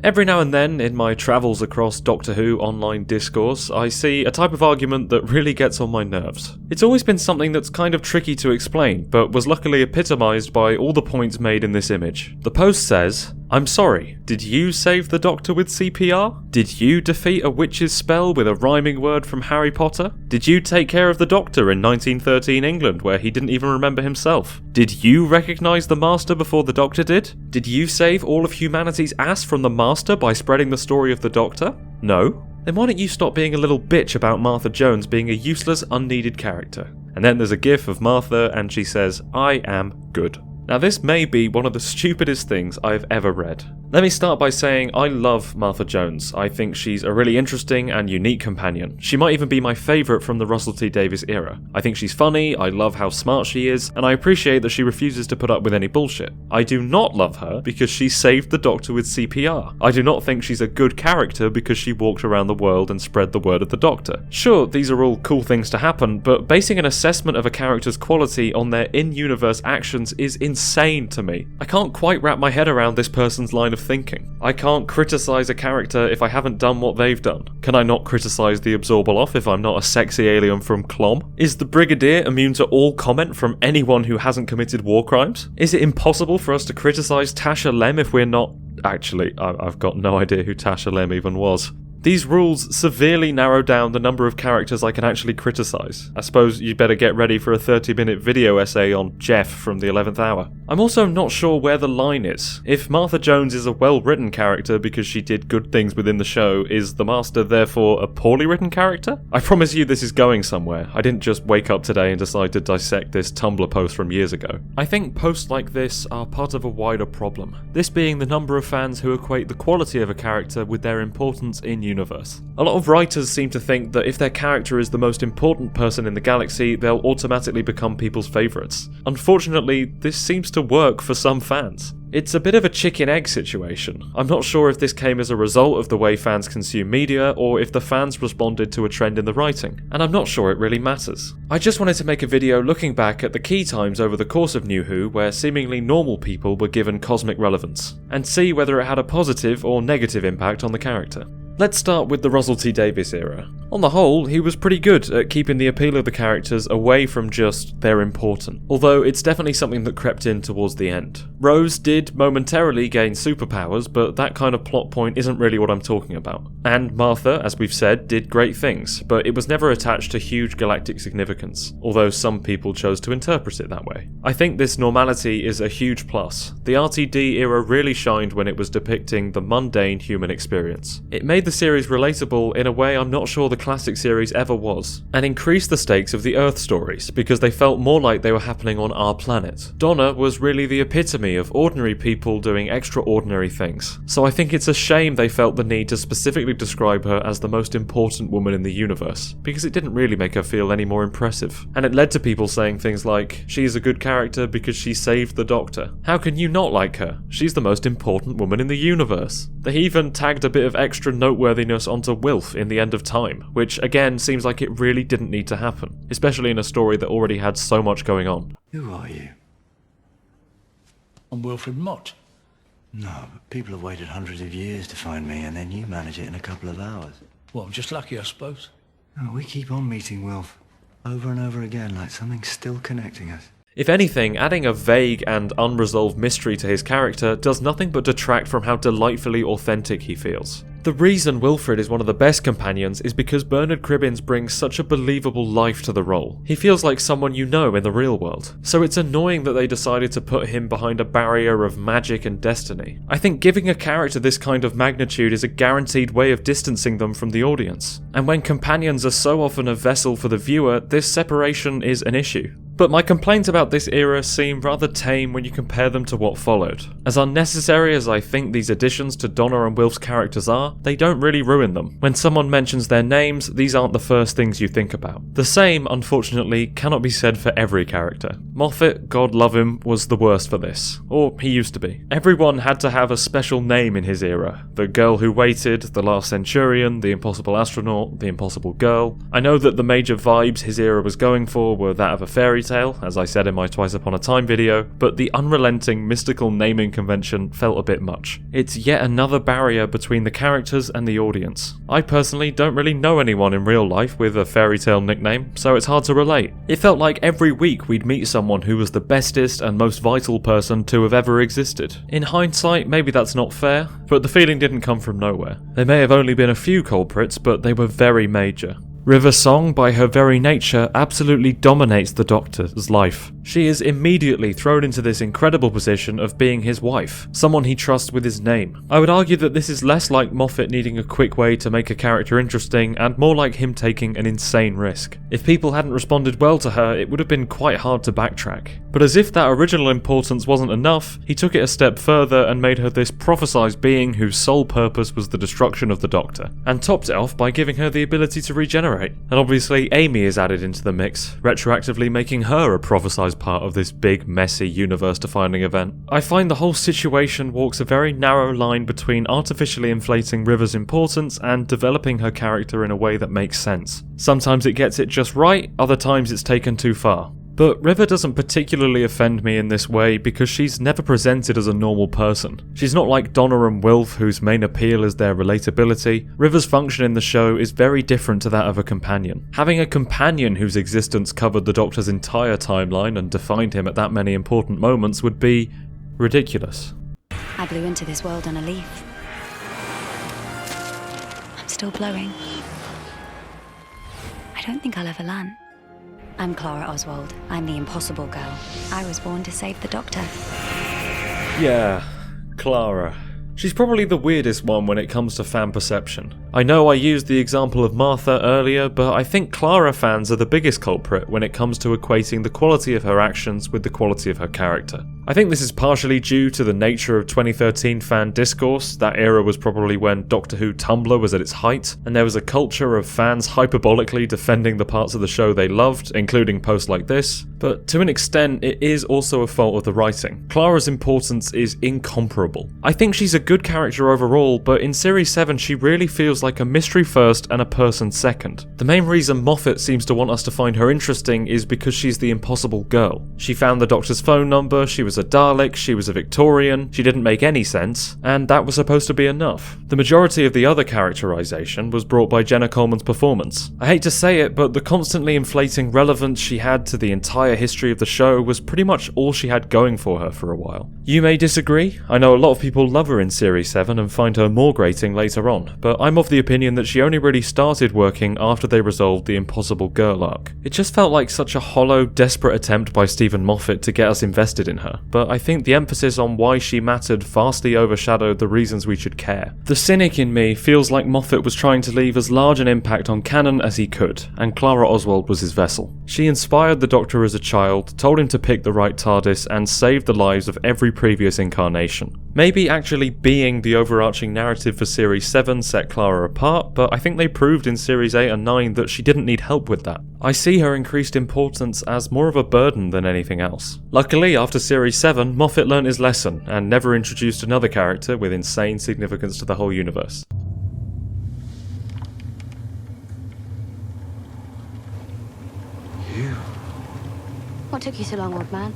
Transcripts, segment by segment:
Every now and then, in my travels across Doctor Who online discourse, I see a type of argument that really gets on my nerves. It's always been something that's kind of tricky to explain, but was luckily epitomised by all the points made in this image. The post says, "I'm sorry, did you save the Doctor with CPR? Did you defeat a witch's spell with a rhyming word from Harry Potter? Did you take care of the Doctor in 1913 England where he didn't even remember himself? Did you recognise the Master before the Doctor did? Did you save all of humanity's ass from the Master by spreading the story of the Doctor? No? Then why don't you stop being a little bitch about Martha Jones being a useless, unneeded character?" And then there's a gif of Martha and she says, "I am good." Now this may be one of the stupidest things I've ever read. Let me start by saying I love Martha Jones. I think she's a really interesting and unique companion. She might even be my favourite from the Russell T Davies era. I think she's funny, I love how smart she is, and I appreciate that she refuses to put up with any bullshit. I do not love her because she saved the Doctor with CPR. I do not think she's a good character because she walked around the world and spread the word of the Doctor. Sure, these are all cool things to happen, but basing an assessment of a character's quality on their in-universe actions is insane to me. I can't quite wrap my head around this person's line of thinking. I can't criticise a character if I haven't done what they've done. Can I not criticise the Absorbaloff if I'm not a sexy alien from Clom? Is the Brigadier immune to all comment from anyone who hasn't committed war crimes? Is it impossible for us to criticise Tasha Lem if we're not... Actually, I've got no idea who Tasha Lem even was. These rules severely narrow down the number of characters I can actually criticise. I suppose you'd better get ready for a 30-minute video essay on Jeff from the 11th hour. I'm also not sure where the line is. If Martha Jones is a well-written character because she did good things within the show, is the Master therefore a poorly written character? I promise you this is going somewhere. I didn't just wake up today and decide to dissect this Tumblr post from years ago. I think posts like this are part of a wider problem. This being the number of fans who equate the quality of a character with their importance in universe. A lot of writers seem to think that if their character is the most important person in the galaxy, they'll automatically become people's favourites. Unfortunately, this seems to work for some fans. It's a bit of a chicken-egg situation. I'm not sure if this came as a result of the way fans consume media, or if the fans responded to a trend in the writing, and I'm not sure it really matters. I just wanted to make a video looking back at the key times over the course of New Who where seemingly normal people were given cosmic relevance, and see whether it had a positive or negative impact on the character. Let's start with the Russell T Davies era. On the whole, he was pretty good at keeping the appeal of the characters away from just they're important, although it's definitely something that crept in towards the end. Rose did momentarily gain superpowers, but that kind of plot point isn't really what I'm talking about. And Martha, as we've said, did great things, but it was never attached to huge galactic significance, although some people chose to interpret it that way. I think this normality is a huge plus. The RTD era really shined when it was depicting the mundane human experience. It made the series relatable in a way I'm not sure the classic series ever was, and increased the stakes of the Earth stories because they felt more like they were happening on our planet. Donna was really the epitome of ordinary people doing extraordinary things, so I think it's a shame they felt the need to specifically describe her as the most important woman in the universe, because it didn't really make her feel any more impressive. And it led to people saying things like, she's a good character because she saved the Doctor. How can you not like her? She's the most important woman in the universe. They even tagged a bit of extra noteworthiness onto Wilf in The End of Time, which again seems like it really didn't need to happen, especially in a story that already had so much going on. Who are you? I'm Wilfred Mott. No, but people have waited hundreds of years to find me, and then you manage it in a couple of hours. Well, I'm just lucky, I suppose. Oh, we keep on meeting Wilf, over and over again, like something's still connecting us. If anything, adding a vague and unresolved mystery to his character does nothing but detract from how delightfully authentic he feels. The reason Wilfred is one of the best companions is because Bernard Cribbins brings such a believable life to the role. He feels like someone you know in the real world, so it's annoying that they decided to put him behind a barrier of magic and destiny. I think giving a character this kind of magnitude is a guaranteed way of distancing them from the audience, and when companions are so often a vessel for the viewer, this separation is an issue. But my complaints about this era seem rather tame when you compare them to what followed. As unnecessary as I think these additions to Donna and Wilf's characters are, they don't really ruin them. When someone mentions their names, these aren't the first things you think about. The same, unfortunately, cannot be said for every character. Moffat, God love him, was the worst for this. Or he used to be. Everyone had to have a special name in his era. The Girl Who Waited, The Last Centurion, The Impossible Astronaut, The Impossible Girl. I know that the major vibes his era was going for were that of a fairy tale, tale, as I said in my Twice Upon a Time video, but the unrelenting mystical naming convention felt a bit much. It's yet another barrier between the characters and the audience. I personally don't really know anyone in real life with a fairy tale nickname, so it's hard to relate. It felt like every week we'd meet someone who was the bestest and most vital person to have ever existed. In hindsight, maybe that's not fair, but the feeling didn't come from nowhere. There may have only been a few culprits, but they were very major. River's song, by her very nature, absolutely dominates the Doctor's life. She is immediately thrown into this incredible position of being his wife, someone he trusts with his name. I would argue that this is less like Moffat needing a quick way to make a character interesting and more like him taking an insane risk. If people hadn't responded well to her, it would have been quite hard to backtrack. But as if that original importance wasn't enough, he took it a step further and made her this prophesized being whose sole purpose was the destruction of the Doctor, and topped it off by giving her the ability to regenerate. And obviously Amy is added into the mix, retroactively making her a prophesized part of this big, messy, universe-defining event. I find the whole situation walks a very narrow line between artificially inflating River's importance and developing her character in a way that makes sense. Sometimes it gets it just right, other times it's taken too far. But River doesn't particularly offend me in this way because she's never presented as a normal person. She's not like Donna and Wilf, whose main appeal is their relatability. River's function in the show is very different to that of a companion. Having a companion whose existence covered the Doctor's entire timeline and defined him at that many important moments would be ridiculous. I blew into this world on a leaf. I'm still blowing. I don't think I'll ever land. I'm Clara Oswald. I'm the impossible girl. I was born to save the Doctor. Yeah, Clara. She's probably the weirdest one when it comes to fan perception. I know I used the example of Martha earlier, but I think Clara fans are the biggest culprit when it comes to equating the quality of her actions with the quality of her character. I think this is partially due to the nature of 2013 fan discourse. That era was probably when Doctor Who Tumblr was at its height, and there was a culture of fans hyperbolically defending the parts of the show they loved, including posts like this. But to an extent, it is also a fault of the writing. Clara's importance is incomparable. I think she's a good character overall, but in Series 7 she really feels like a mystery first and a person second. The main reason Moffat seems to want us to find her interesting is because she's the impossible girl. She found the Doctor's phone number, she was a Dalek, she was a Victorian, she didn't make any sense, and that was supposed to be enough. The majority of the other characterization was brought by Jenna Coleman's performance. I hate to say it, but the constantly inflating relevance she had to the entire history of the show was pretty much all she had going for her for a while. You may disagree. I know a lot of people love her in Series 7 and find her more grating later on, but I'm of the opinion that she only really started working after they resolved the Impossible Girl arc. It just felt like such a hollow, desperate attempt by Stephen Moffat to get us invested in her, but I think the emphasis on why she mattered vastly overshadowed the reasons we should care. The cynic in me feels like Moffat was trying to leave as large an impact on canon as he could, and Clara Oswald was his vessel. She inspired the Doctor as a child, told him to pick the right TARDIS, and saved the lives of every previous incarnation. Maybe actually being the overarching narrative for Series 7 set Clara apart, but I think they proved in Series 8 and 9 that she didn't need help with that. I see her increased importance as more of a burden than anything else. Luckily, after Series 7, Moffat learnt his lesson and never introduced another character with insane significance to the whole universe. You? What took you so long, old man?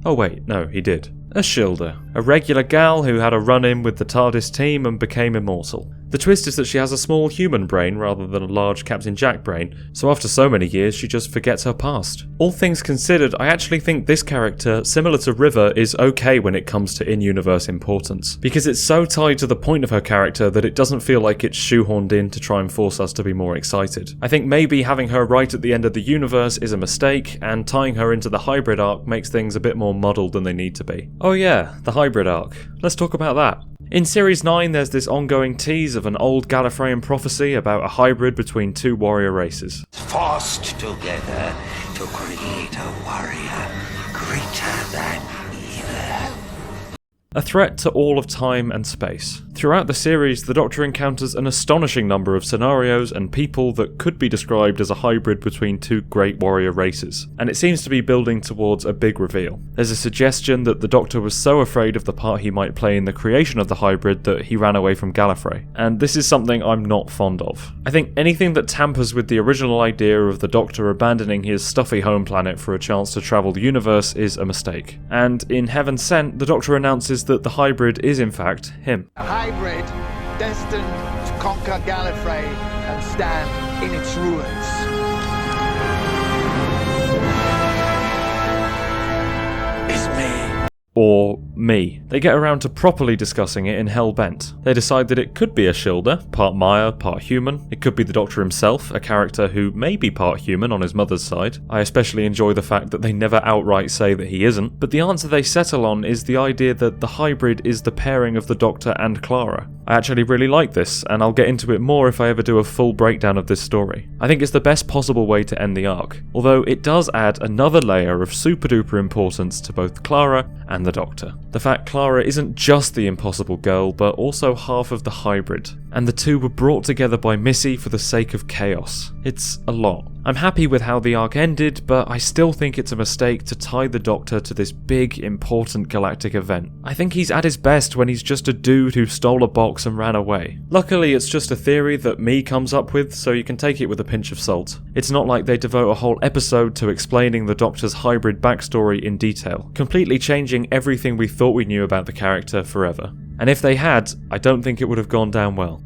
Oh wait, no, he did. Ashildr, a regular gal who had a run-in with the TARDIS team and became immortal. The twist is that she has a small human brain rather than a large Captain Jack brain, so after so many years she just forgets her past. All things considered, I actually think this character, similar to River, is okay when it comes to in-universe importance, because it's so tied to the point of her character that it doesn't feel like it's shoehorned in to try and force us to be more excited. I think maybe having her right at the end of the universe is a mistake, and tying her into the hybrid arc makes things a bit more muddled than they need to be. Oh yeah, the hybrid arc. Let's talk about that. In Series 9 there's this ongoing tease of an old Gallifreyan prophecy about a hybrid between two warrior races. Forced together to create a warrior greater than either. A threat to all of time and space. Throughout the series, the Doctor encounters an astonishing number of scenarios and people that could be described as a hybrid between two great warrior races, and it seems to be building towards a big reveal. There's a suggestion that the Doctor was so afraid of the part he might play in the creation of the hybrid that he ran away from Gallifrey, and this is something I'm not fond of. I think anything that tampers with the original idea of the Doctor abandoning his stuffy home planet for a chance to travel the universe is a mistake. And in Heaven Sent, the Doctor announces that the hybrid is in fact him. A hybrid destined to conquer Gallifrey and stand in its ruins. It's me. Or me. They get around to properly discussing it in Hellbent. They decide that it could be Ashildr, part Maya, part human. It could be the Doctor himself, a character who may be part human on his mother's side. I especially enjoy the fact that they never outright say that he isn't, but the answer they settle on is the idea that the hybrid is the pairing of the Doctor and Clara. I actually really like this, and I'll get into it more if I ever do a full breakdown of this story. I think it's the best possible way to end the arc, although it does add another layer of super duper importance to both Clara and the Doctor. The fact Clara isn't just the impossible girl, but also half of the hybrid, and the two were brought together by Missy for the sake of chaos. It's a lot. I'm happy with how the arc ended, but I still think it's a mistake to tie the Doctor to this big, important galactic event. I think he's at his best when he's just a dude who stole a box and ran away. Luckily, it's just a theory that me comes up with, so you can take it with a pinch of salt. It's not like they devote a whole episode to explaining the Doctor's hybrid backstory in detail, completely changing everything we thought we knew about the character forever. And if they had, I don't think it would have gone down well.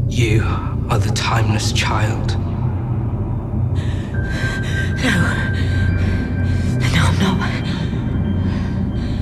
You are the timeless child. No, I'm not.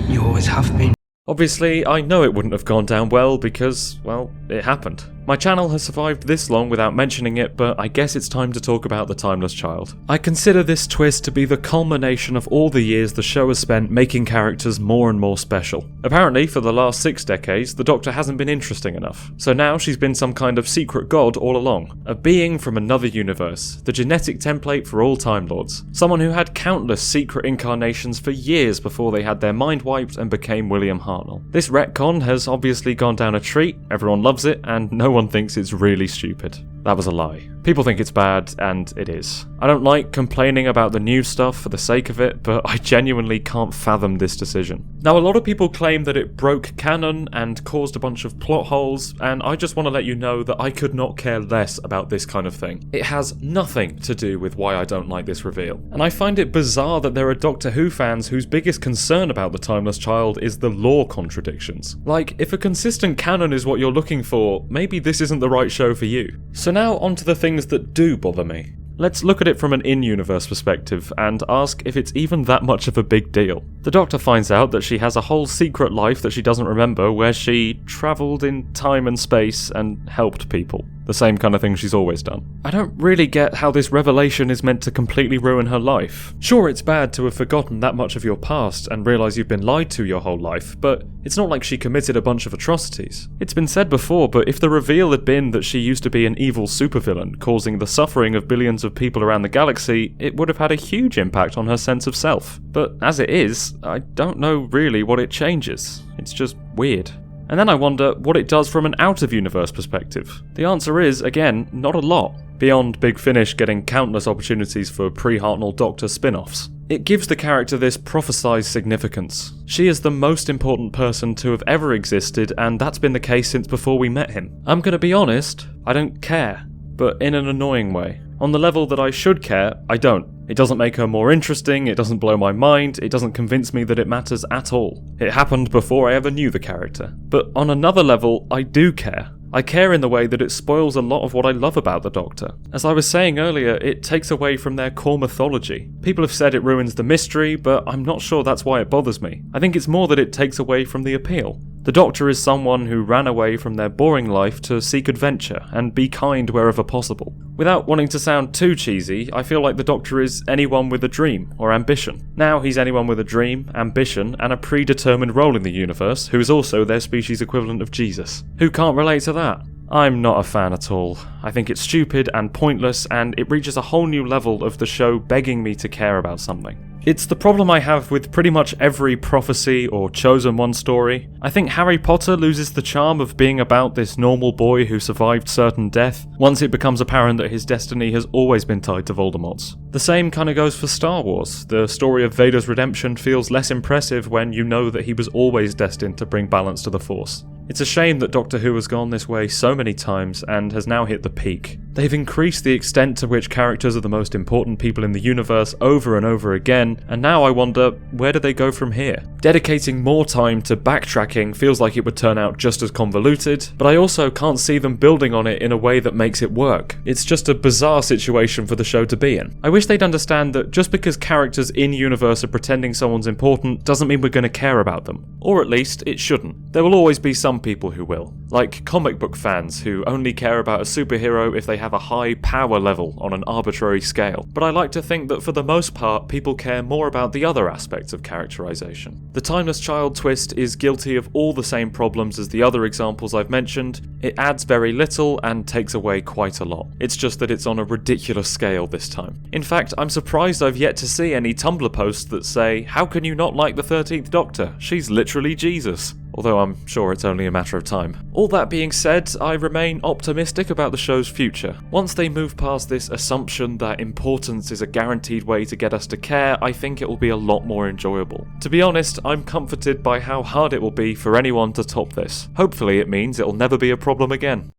You always have been. Obviously, I know it wouldn't have gone down well because, well, it happened. My channel has survived this long without mentioning it, but I guess it's time to talk about the Timeless Child. I consider this twist to be the culmination of all the years the show has spent making characters more and more special. Apparently, for the last 6 decades, the Doctor hasn't been interesting enough. So now she's been some kind of secret god all along. A being from another universe, the genetic template for all Time Lords. Someone who had countless secret incarnations for years before they had their mind wiped and became William Hartnell. This retcon has obviously gone down a treat, everyone loves it, and no one thinks it's really stupid. That was a lie. People think it's bad, and it is. I don't like complaining about the new stuff for the sake of it, but I genuinely can't fathom this decision. Now, a lot of people claim that it broke canon and caused a bunch of plot holes, and I just want to let you know that I could not care less about this kind of thing. It has nothing to do with why I don't like this reveal. And I find it bizarre that there are Doctor Who fans whose biggest concern about the Timeless Child is the lore contradictions. Like, if a consistent canon is what you're looking for, maybe this isn't the right show for you. So now onto the things that do bother me. Let's look at it from an in-universe perspective and ask if it's even that much of a big deal. The Doctor finds out that she has a whole secret life that she doesn't remember where she travelled in time and space and helped people. The same kind of thing she's always done. I don't really get how this revelation is meant to completely ruin her life. Sure, it's bad to have forgotten that much of your past and realise you've been lied to your whole life, but it's not like she committed a bunch of atrocities. It's been said before, but if the reveal had been that she used to be an evil supervillain causing the suffering of billions of people around the galaxy, it would have had a huge impact on her sense of self. But as it is, I don't know really what it changes. It's just weird. And then I wonder what it does from an out-of-universe perspective. The answer is, again, not a lot, beyond Big Finish getting countless opportunities for pre-Hartnell Doctor spin-offs. It gives the character this prophesized significance. She is the most important person to have ever existed, and that's been the case since before we met him. I'm gonna be honest, I don't care, but in an annoying way. On the level that I should care, I don't. It doesn't make her more interesting, it doesn't blow my mind, it doesn't convince me that it matters at all. It happened before I ever knew the character. But on another level, I do care. I care in the way that it spoils a lot of what I love about the Doctor. As I was saying earlier, it takes away from their core mythology. People have said it ruins the mystery, but I'm not sure that's why it bothers me. I think it's more that it takes away from the appeal. The Doctor is someone who ran away from their boring life to seek adventure and be kind wherever possible. Without wanting to sound too cheesy, I feel like the Doctor is anyone with a dream or ambition. Now he's anyone with a dream, ambition, and a predetermined role in the universe, who is also their species equivalent of Jesus. Who can't relate to that? I'm not a fan at all. I think it's stupid and pointless, and it reaches a whole new level of the show begging me to care about something. It's the problem I have with pretty much every prophecy or chosen one story. I think Harry Potter loses the charm of being about this normal boy who survived certain death once it becomes apparent that his destiny has always been tied to Voldemort's. The same kinda goes for Star Wars. The story of Vader's redemption feels less impressive when you know that he was always destined to bring balance to the Force. It's a shame that Doctor Who has gone this way so many times and has now hit the peak. They've increased the extent to which characters are the most important people in the universe over and over again, and now I wonder, where do they go from here? Dedicating more time to backtracking feels like it would turn out just as convoluted, but I also can't see them building on it in a way that makes it work. It's just a bizarre situation for the show to be in. I wish they'd understand that just because characters in-universe are pretending someone's important doesn't mean we're going to care about them. Or at least, it shouldn't. There will always be some people who will. Like comic book fans who only care about a superhero if they have a high power level on an arbitrary scale. But I like to think that for the most part, people care more about the other aspects of characterization. The Timeless Child twist is guilty of all the same problems as the other examples I've mentioned. It adds very little and takes away quite a lot. It's just that it's on a ridiculous scale this time. In fact, I'm surprised I've yet to see any Tumblr posts that say, "How can you not like the 13th Doctor? She's literally Jesus." Although I'm sure it's only a matter of time. All that being said, I remain optimistic about the show's future. Once they move past this assumption that importance is a guaranteed way to get us to care, I think it will be a lot more enjoyable. To be honest, I'm comforted by how hard it will be for anyone to top this. Hopefully it means it'll never be a problem again.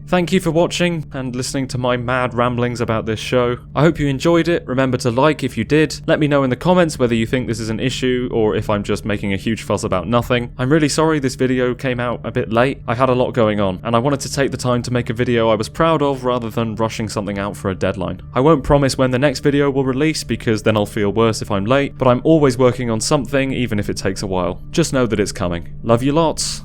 Thank you for watching and listening to my mad ramblings about this show. I hope you enjoyed it. Remember to like if you did. Let me know in the comments whether you think this is an issue or if I'm just making a huge fuss about nothing. I'm really sorry this video came out a bit late. I had a lot going on and I wanted to take the time to make a video I was proud of rather than rushing something out for a deadline. I won't promise when the next video will release because then I'll feel worse if I'm late, but I'm always working on something even if it takes a while. Just know that it's coming. Love you lots.